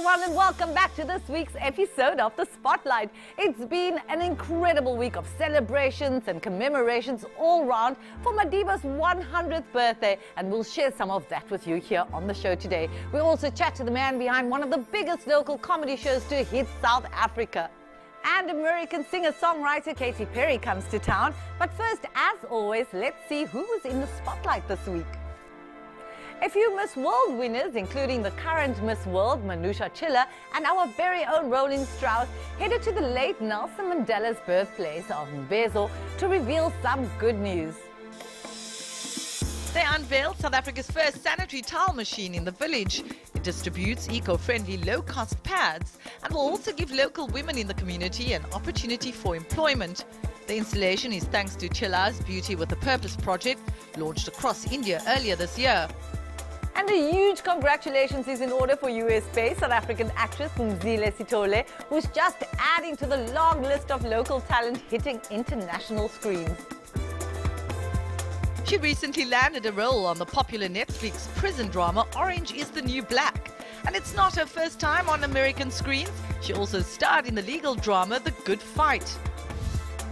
everyone, and welcome back to this week's episode of The Spotlight. It's been an incredible week of celebrations and commemorations all round for Madiba's 100th birthday, and we'll share some of that with you here on the show today. We'll also chat to the man behind one of the biggest local comedy shows to hit South Africa. And American singer-songwriter Katy Perry comes to town. But first, as always, let's see who was in the spotlight this week. A few Miss World winners, including the current Miss World, Manusha Chiller, and our very own Rolling Strauss, headed to the late Nelson Mandela's birthplace of Mvezo to reveal some good news. They unveiled South Africa's first sanitary towel machine in the village. It distributes eco-friendly, low-cost pads and will also give local women in the community an opportunity for employment. The installation is thanks to Chilla's Beauty with a Purpose project, launched across India earlier this year. And a huge congratulations is in order for US-based South African actress Mzile Sithole, who's just adding to the long list of local talent hitting international screens. She recently landed a role on the popular Netflix prison drama Orange is the New Black. And it's not her first time on American screens. She also starred in the legal drama The Good Fight.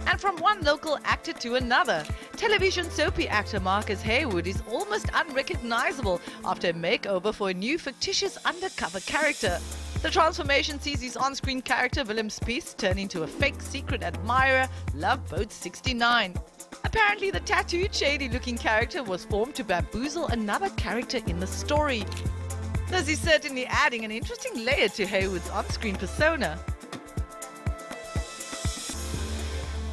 And from one local actor to another, television soapy actor Marcus Haywood is almost unrecognizable after a makeover for a new fictitious undercover character. The transformation sees his on-screen character Willem Spies turn into a fake secret admirer, Love Boat 69. Apparently, the tattooed, shady-looking character was formed to bamboozle another character in the story. This is certainly adding an interesting layer to Haywood's on-screen persona.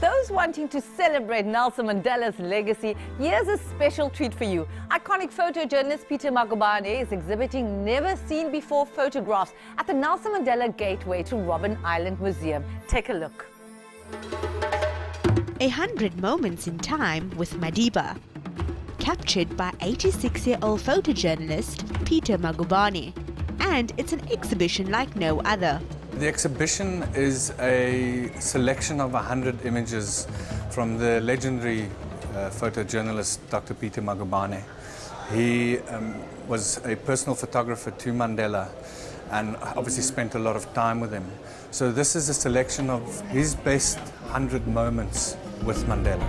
Those wanting to celebrate Nelson Mandela's legacy, here's a special treat for you. Iconic photojournalist Peter Magubane is exhibiting never-seen-before photographs at the Nelson Mandela Gateway to Robben Island Museum. Take a look. 100 Moments in Time with Madiba, captured by 86-year-old photojournalist Peter Magubane, and it's an exhibition like no other. The exhibition is a selection of 100 images from the legendary photojournalist Dr. Peter Magubane. He was a personal photographer to Mandela and obviously spent a lot of time with him. So this is a selection of his best 100 moments with Mandela.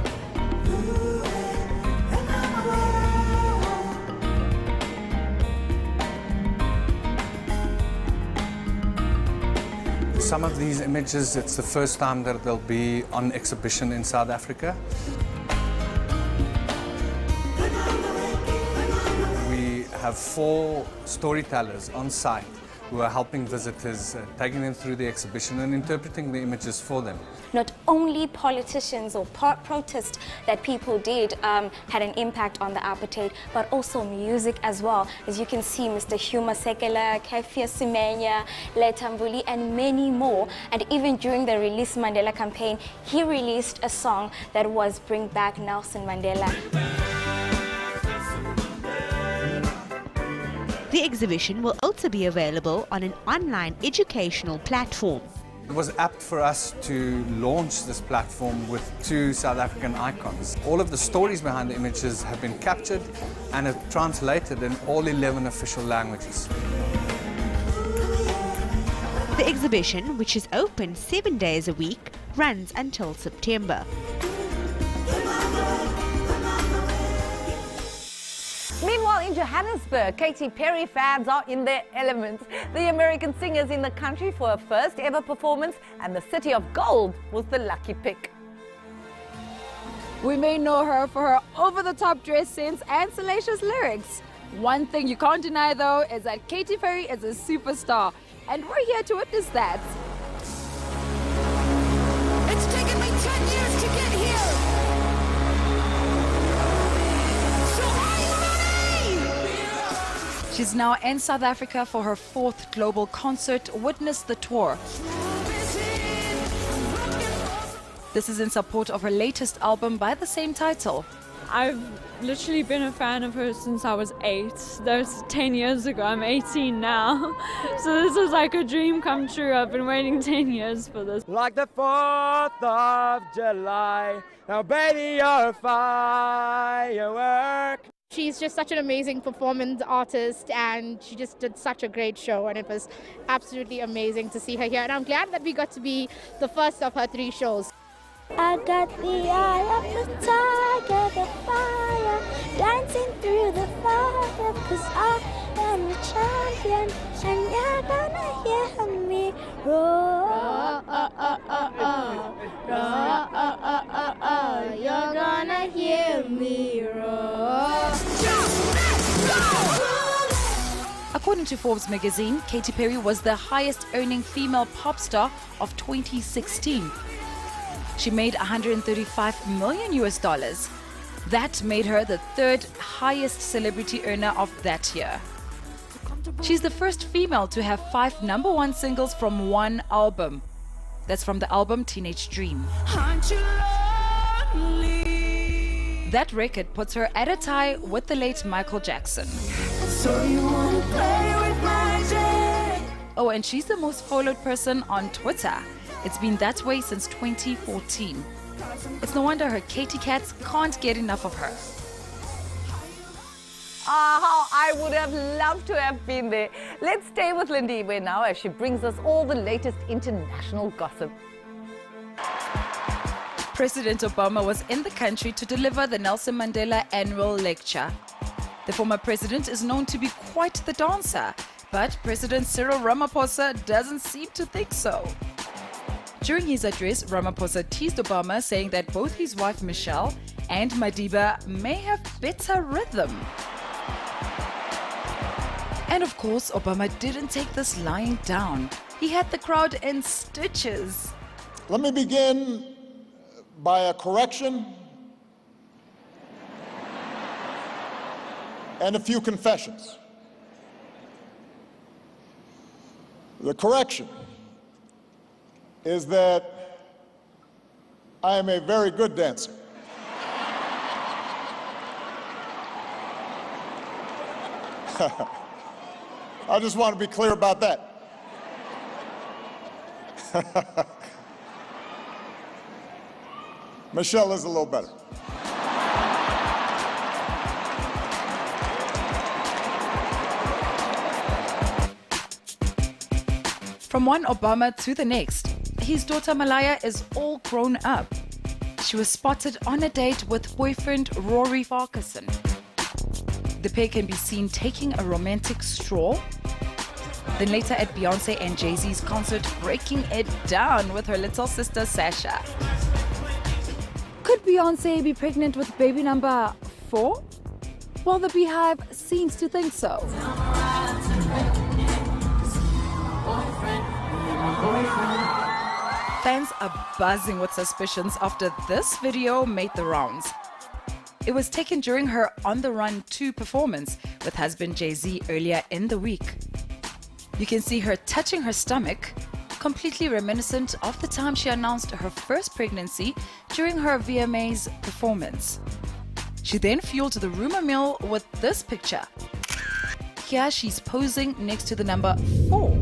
Some of these images, it's the first time that they'll be on exhibition in South Africa. We have 4 storytellers on site who are helping visitors, taking them through the exhibition and interpreting the images for them. Not only politicians or protests that people did had an impact on the apartheid, but also music as well. As you can see, Mr. Huma Sekela, Kefia Simenya, Letambuli, and many more. And even during the Release Mandela campaign, he released a song that was Bring Back Nelson Mandela. The exhibition will also be available on an online educational platform. It was apt for us to launch this platform with 2 South African icons. All of the stories behind the images have been captured and are translated in all 11 official languages. The exhibition, which is open 7 days a week, runs until September. Meanwhile, in Johannesburg, Katy Perry fans are in their element. The American singer is in the country for her first ever performance, and the City of Gold was the lucky pick. We may know her for her over-the-top dress sense and salacious lyrics. One thing you can't deny, though, is that Katy Perry is a superstar, and we're here to witness that. It's taken me 10 years to get here. She's now in South Africa for her 4th global concert, Witness the Tour. This is in support of her latest album by the same title. I've literally been a fan of her since I was 8. That was 10 years ago. I'm 18 now. So this was like a dream come true. I've been waiting 10 years for this. Like the 4th of July, now baby, you're a firework. She's just such an amazing performance artist, and she just did such a great show, and it was absolutely amazing to see her here. And I'm glad that we got to be the first of her 3 shows. I got the eye of the tiger, the fire, dancing through the fire, 'cause I am a champion, and you're gonna hear me roar. You're gonna hear me roar. According to Forbes magazine, Katy Perry was the highest earning female pop star of 2016. She made $135 million US. That made her the 3rd highest celebrity earner of that year. She's the first female to have 5 #1 singles from one album. That's from the album Teenage Dream. That record puts her at a tie with the late Michael Jackson. Oh, and she's the most followed person on Twitter. It's been that way since 2014. It's no wonder her Katy cats can't get enough of her. How I would have loved to have been there. Let's stay with Lindiwe now as she brings us all the latest international gossip. President Obama was in the country to deliver the Nelson Mandela annual lecture. The former president is known to be quite the dancer, but President Cyril Ramaphosa doesn't seem to think so. During his address, Ramaphosa teased Obama, saying that both his wife Michelle and Madiba may have better rhythm. And of course, Obama didn't take this lying down. He had the crowd in stitches. Let me begin by a correction and a few confessions. The correction is that I am a very good dancer. I just want to be clear about that. Michelle is a little better. From one Obama to the next, his daughter Malaya is all grown up. She was spotted on a date with boyfriend Rory Farquharson. The pair can be seen taking a romantic stroll. Then later at Beyonce and Jay-Z's concert, breaking it down with her little sister Sasha. Could Beyonce be pregnant with baby number 4? Well, the Beehive seems to think so. Fans are buzzing with suspicions after this video made the rounds. It was taken during her On the Run 2 performance with husband Jay-Z earlier in the week. You can see her touching her stomach, completely reminiscent of the time she announced her first pregnancy during her VMAs performance. She then fueled the rumor mill with this picture. Here she's posing next to the number 4.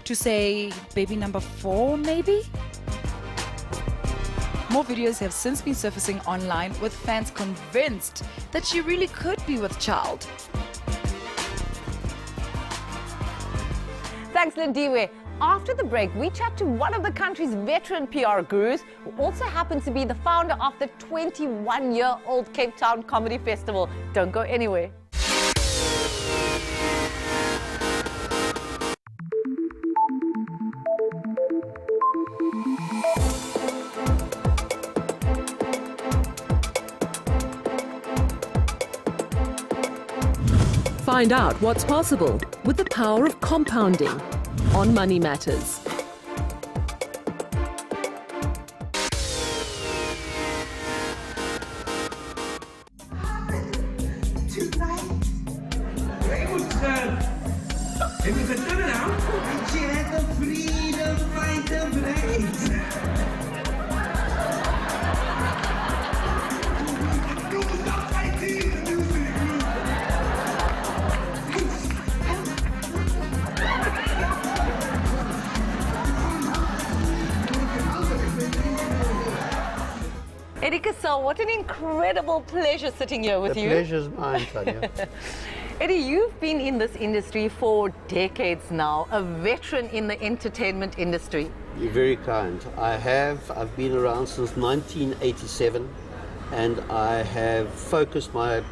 To say baby number 4 maybe? More videos have since been surfacing online with fans convinced that she really could be with child. Thanks, Lindiwe. After the break, we chat to one of the country's veteran PR gurus, who also happens to be the founder of the 21-year-old Cape Town Comedy Festival. Don't go anywhere. Find out what's possible with the power of compounding on Money Matters. star. What an incredible pleasure sitting here with you. The pleasure's mine, Tanya. Eddie, you've been in this industry for decades now, a veteran in the entertainment industry. You're very kind. I've been around since 1987, and I have focused my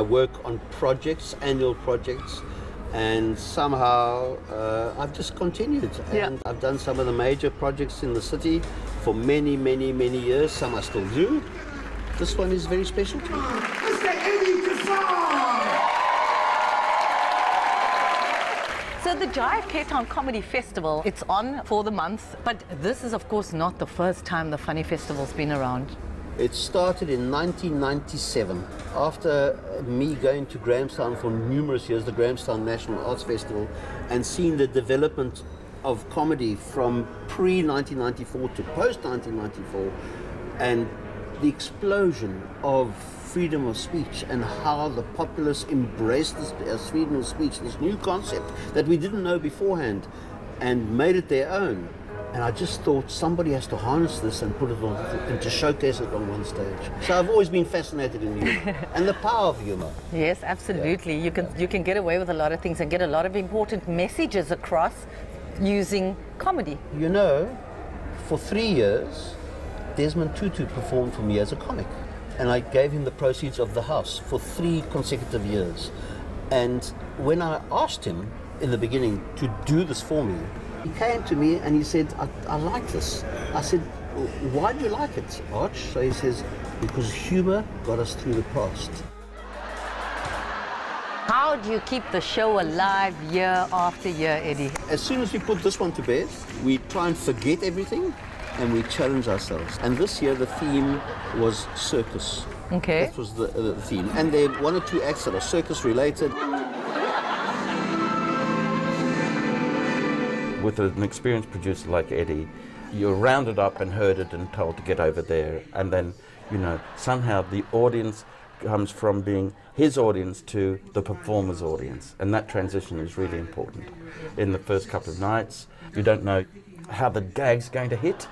work on projects, annual projects, and somehow I've just continued. And I've done some of the major projects in the city for many, many, many years. Some I still do. This one is very special to me. Mr. Eddie So the Jive Cape Town Comedy Festival, it's on for the month, but this is of course not the first time the Funny Festival's been around. It started in 1997, after me going to Grahamstown for numerous years, the Grahamstown National Arts Festival, and seeing the development of comedy from pre-1994 to post-1994, and the explosion of freedom of speech and how the populace embraced this freedom of speech, this new concept that we didn't know beforehand, and made it their own. And I just thought somebody has to harness this and put it on and to showcase it on one stage. So I've always been fascinated in humor and the power of humor. Yes, absolutely. Yeah. You can get away with a lot of things and get a lot of important messages across using comedy. You know, for 3 years, Desmond Tutu performed for me as a comic. And I gave him the proceeds of the house for 3 consecutive years. And when I asked him in the beginning to do this for me, he came to me and he said, I like this. I said, why do you like it, Arch? So he says, because humor got us through the past. How do you keep the show alive year after year, Eddie? As soon as we put this one to bed, we try and forget everything and we challenge ourselves. And this year the theme was circus. Okay. That was the theme. And there are 1 or 2 acts that are circus related. With an experienced producer like Eddie, you're rounded up and herded and told to get over there. And then, you know, somehow the audience comes from being his audience to the performer's audience. And that transition is really important. In the first couple of nights, you don't know how the gag's going to hit.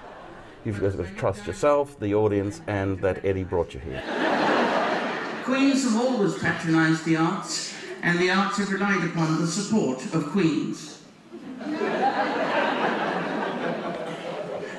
You've got to trust yourself, the audience, and that Eddie brought you here. Queens have always patronised the arts, and the arts have relied upon the support of queens.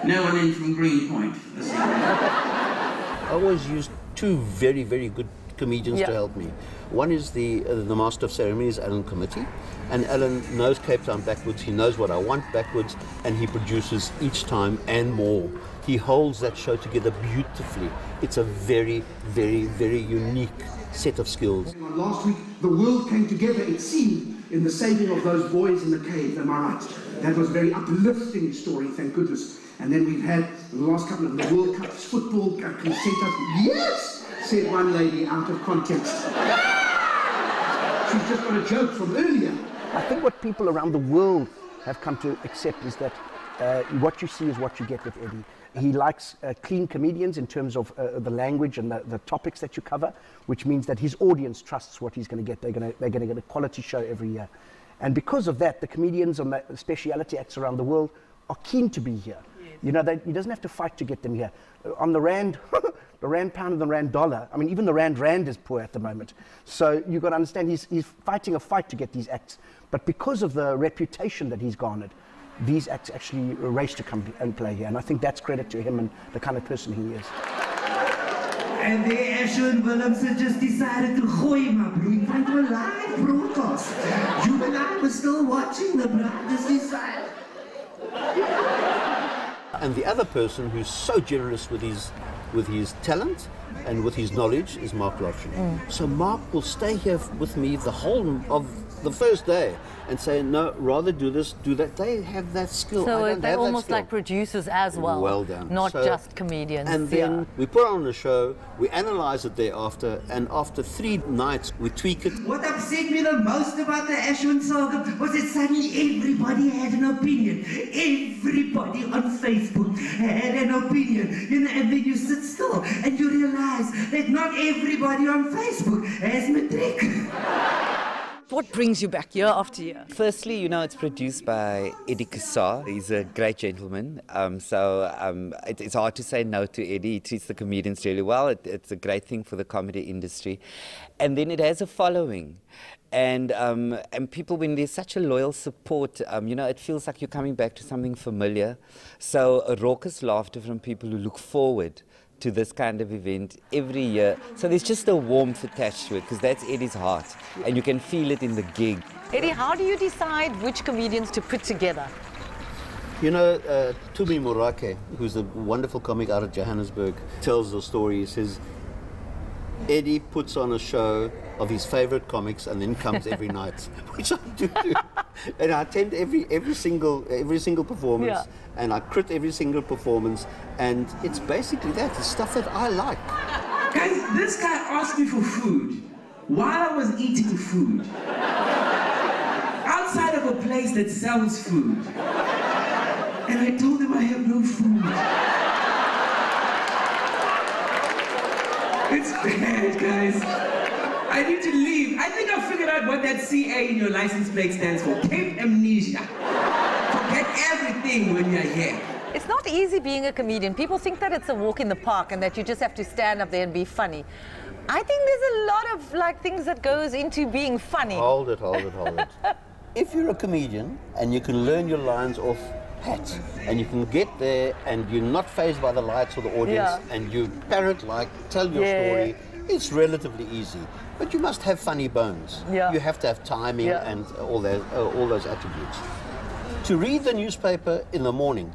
No one in from Greenpoint this evening. I always used 2 very, very good comedians to help me. One is the Master of Ceremonies, Alan Committee, and Alan knows Cape Town backwards, he knows what I want backwards, and he produces each time and more. He holds that show together beautifully. It's a very, very, very unique set of skills. Last week, the world came together, it seemed, in the saving of those boys in the cave, am I right? That was a very uplifting story, thank goodness. And then we've had the last couple of the World Cups, football can set up, yes, said one lady out of context. She's just got a joke from earlier. I think what people around the world have come to accept is that what you see is what you get with Eddie. He likes clean comedians in terms of the language and the topics that you cover, which means that his audience trusts what he's going to get. They're going to get a quality show every year. And because of that, the comedians and the speciality acts around the world are keen to be here. You know, he doesn't have to fight to get them here. On the rand, the rand pound and the rand dollar, I mean, even the rand is poor at the moment. So you've got to understand he's fighting a fight to get these acts. But because of the reputation that he's garnered, these acts actually race to come and play here. And I think that's credit to him and the kind of person he is. And the Ashwin Willems had just decided to gooi my brood into a live broadcast. You and I were still watching the brothers decide. And the other person who's so generous with his talent and with his knowledge is Mark Lofton. So Mark will stay here with me the whole of the first day and say, no, rather do this, do that. They have that skill. So they're almost like producers as well. Well done. Not just comedians. And then we put on the show, we analyze it thereafter, and after 3 nights, we tweak it. What upset me the most about the Ashwin saga was that suddenly everybody had an opinion. Everybody on Facebook had an opinion. You know, and then you sit still and you realize that not everybody on Facebook has matric. What brings you back year after year? Firstly, you know, it's produced by Eddie Kassar. He's a great gentleman. It's hard to say no to Eddie. He treats the comedians really well. It's a great thing for the comedy industry. And then it has a following. And people, when there's such a loyal support, you know, it feels like you're coming back to something familiar. So a raucous laughter from people who look forward to this kind of event every year. So there's just a warmth attached to it, because that's Eddie's heart, and you can feel it in the gig. Eddie, how do you decide which comedians to put together? You know, Tumi Morake, who's a wonderful comic out of Johannesburg, tells the story. He says, Eddie puts on a show of his favorite comics and then comes every night, which I do. And I attend every single performance, yeah. And I crit every single performance, and it's basically that, the stuff that I like. Guys, this guy asked me for food while I was eating food, outside of a place that sells food, and I told him I have no food. It's bad, guys. I need to leave. I think I figured out what that CA in your license plate stands for. Cape Amnesia. Forget everything when you're here. It's not easy being a comedian. People think that it's a walk in the park and that you just have to stand up there and be funny. I think there's a lot of things that goes into being funny. Hold it. If you're a comedian and you can learn your lines off pat, and you can get there and you're not fazed by the lights or the audience, yeah. And you parrot-like tell your story, it's relatively easy. But you must have funny bones. Yeah. You have to have timing, yeah. And all those attributes. To read the newspaper in the morning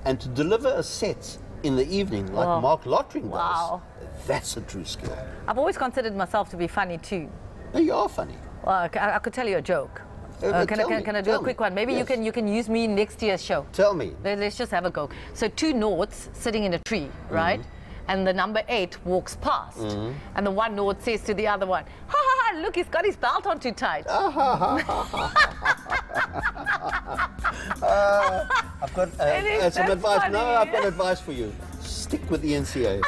and to deliver a set in the evening like Mark Lottering does, that's a true skill. I've always considered myself to be funny too. No, you are funny. Well, I could tell you a joke. Can I do a quick one? Maybe yes. you can use me next year's show. Tell me. Let's just have a go. So 2 noughts sitting in a tree, right? Mm-hmm. And the number 8 walks past. Mm-hmm. And the 1 nought says to the other one, ha ha ha, look, he's got his belt on too tight. I've got some advice. Funny. No, I've got advice for you. Stick with the NCA.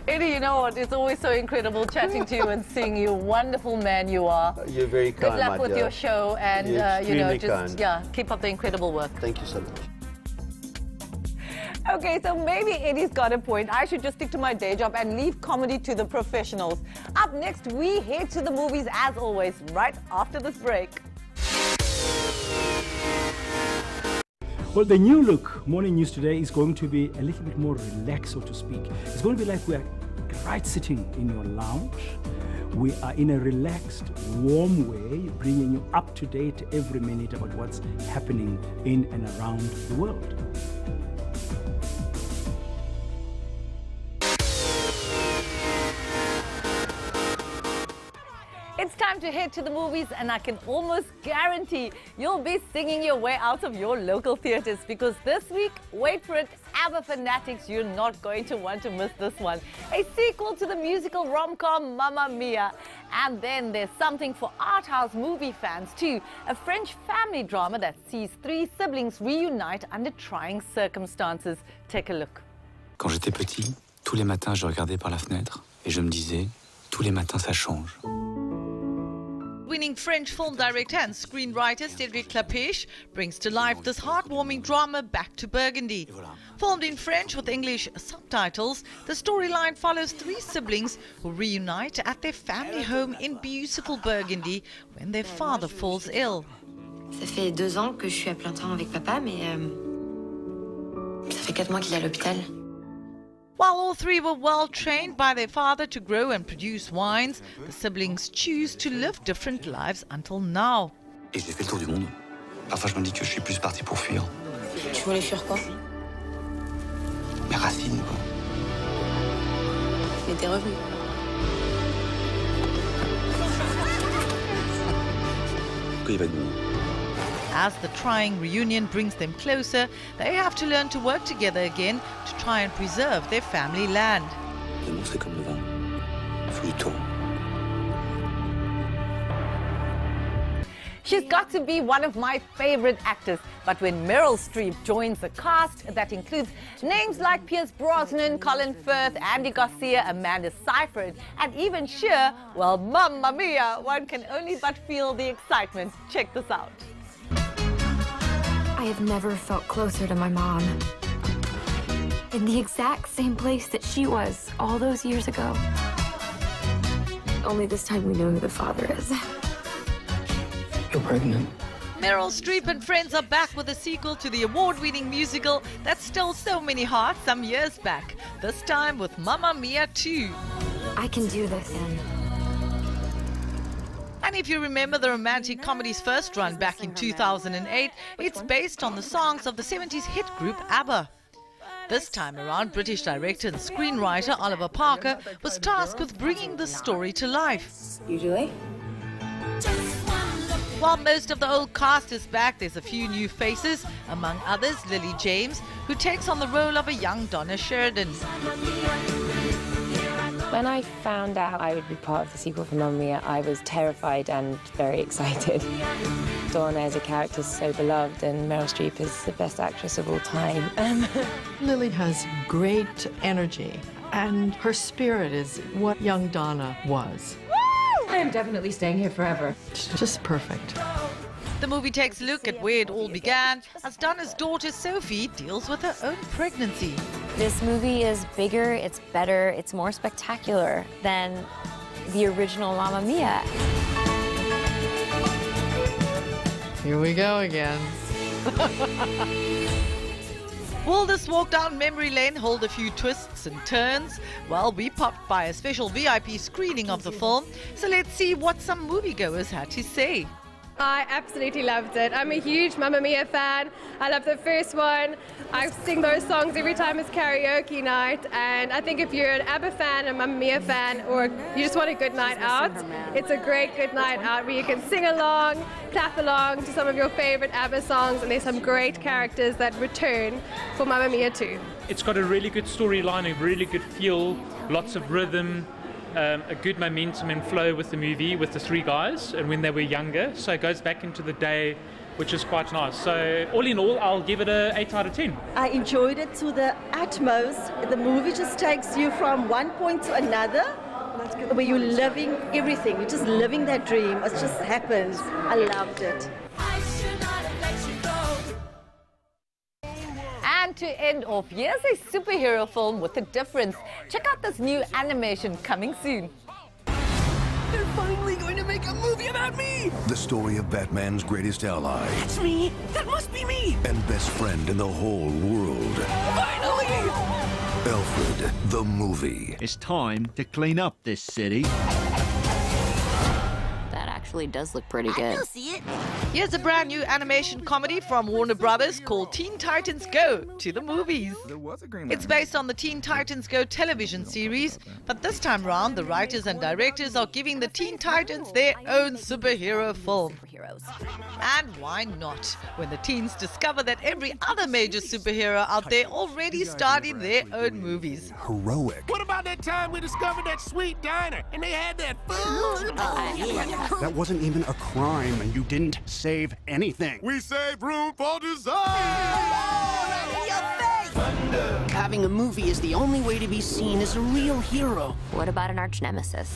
Eddie, you know what? It's always so incredible chatting to you and seeing you. Wonderful man you are. You're very kind, Good luck with your show, and you know, just kind. Keep up the incredible work. Thank you so much. Okay, so maybe Eddie's got a point. I should just stick to my day job and leave comedy to the professionals. Up next, we head to the movies as always, right after this break. Well, the new look Morning News today is going to be a little bit more relaxed, so to speak. It's going to be like we're right sitting in your lounge. We are in a relaxed, warm way, bringing you up to date every minute about what's happening in and around the world. It's time to head to the movies, and I can almost guarantee you'll be singing your way out of your local theatres, because this week, wait for it, ABBA fanatics, you're not going to want to miss this one. A sequel to the musical rom-com Mamma Mia. And then there's something for art house movie fans too, a French family drama that sees 3 siblings reunite under trying circumstances. Take a look. Quand j'étais petit, tous les matins je regardais par la fenêtre et je me disais, tous les matins ça change. Winning French film director and screenwriter Cédric Clapiche brings to life this heartwarming drama Back to Burgundy. Filmed in French with English subtitles, the storyline follows 3 siblings who reunite at their family home in beautiful Burgundy when their father falls ill. Ça fait 2 ans que je suis à plein temps avec papa, mais ça fait 4 mois qu'il est à l'hôpital. While all 3 were well trained by their father to grow and produce wines, the siblings choose to live different lives until now. Et j'ai fait le tour du monde. Parfois, je me dis que je suis plus parti pour fuir. Tu voulais fuir quoi? Mes racines, quoi. Mais t'es revenu. Quand il va être bon. As the trying reunion brings them closer, they have to learn to work together again to try and preserve their family land. L'amour, c'est comme le vin. Il faut du temps. She's got to be one of my favorite actors. But when Meryl Streep joins the cast that includes names like Pierce Brosnan, Colin Firth, Andy Garcia, Amanda Seyfried, and even Cher, well, mamma mia, one can only but feel the excitement. Check this out. I have never felt closer to my mom. In the exact same place that she was all those years ago. Only this time we know who the father is. You're pregnant. Meryl Streep and friends are back with a sequel to the award-winning musical that stole so many hearts some years back. This time with Mamma Mia 2. I can do this, Anne. And if you remember the romantic comedy's first run back in 2008, it's based on the songs of the 70s hit group ABBA. This time around, British director and screenwriter Oliver Parker was tasked with bringing the story to life. Usually? While most of the old cast is back, there's a few new faces, among others Lily James, who takes on the role of a young Donna Sheridan. When I found out I would be part of the sequel for Mamma Mia, I was terrified and very excited. Donna as a character is so beloved, and Meryl Streep is the best actress of all time. Lily has great energy, and her spirit is what young Donna was. I am definitely staying here forever. Just perfect. The movie takes a look at where it all began as Donna's daughter Sophie deals with her own pregnancy. This movie is bigger, it's better, it's more spectacular than the original Mamma Mia. Here we go again. Will this walk down memory lane hold a few twists and turns? Well, we popped by a special VIP screening of the film, so let's see what some moviegoers had to say. I absolutely loved it. I'm a huge Mamma Mia fan. I love the first one. I sing those songs every time it's karaoke night, and I think if you're an ABBA fan, a Mamma Mia fan, or you just want a good night out, it's a great good night out where you can sing along, clap along to some of your favorite ABBA songs, and there's some great characters that return for Mamma Mia 2. It's got a really good storyline, a really good feel, lots of rhythm, a good momentum and flow with the movie, with the three guys and when they were younger, so it goes back into the day, which is quite nice. So all in all, I'll give it an 8 out of 10. I enjoyed it to the utmost. The movie just takes you from one point to another, where you're living everything, you're just living that dream. It just happens. I loved it. And to end off, here's a superhero film with a difference. Check out this new animation coming soon. They're finally going to make a movie about me! The story of Batman's greatest ally. That's me! That must be me! And best friend in the whole world. Finally! Alfred, the movie. It's time to clean up this city. That actually does look pretty good. See it. Here's a brand new animation comedy from Warner Brothers called Teen Titans Go! To the movies. It's based on the Teen Titans Go! Television series, but this time round, the writers and directors are giving the Teen Titans their own superhero film. And why not? When the teens discover that every other major superhero out there already starred in their own movies. Heroic. What about that time we discovered that sweet diner and they had that food? That wasn't even a crime, and you didn't save anything. We saved room for dessert! Having a movie is the only way to be seen as a real hero. What about an arch nemesis?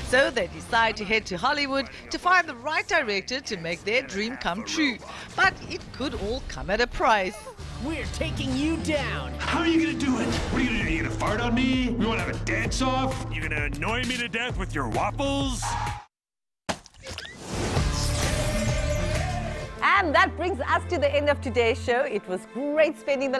So they decide to head to Hollywood to find the right director to make their dream come true. But it could all come at a price. We're taking you down. How are you gonna do it? What are you gonna do? You gonna fart on me? We wanna have a dance-off? You gonna annoy me to death with your waffles? And that brings us to the end of today's show. It was great spending the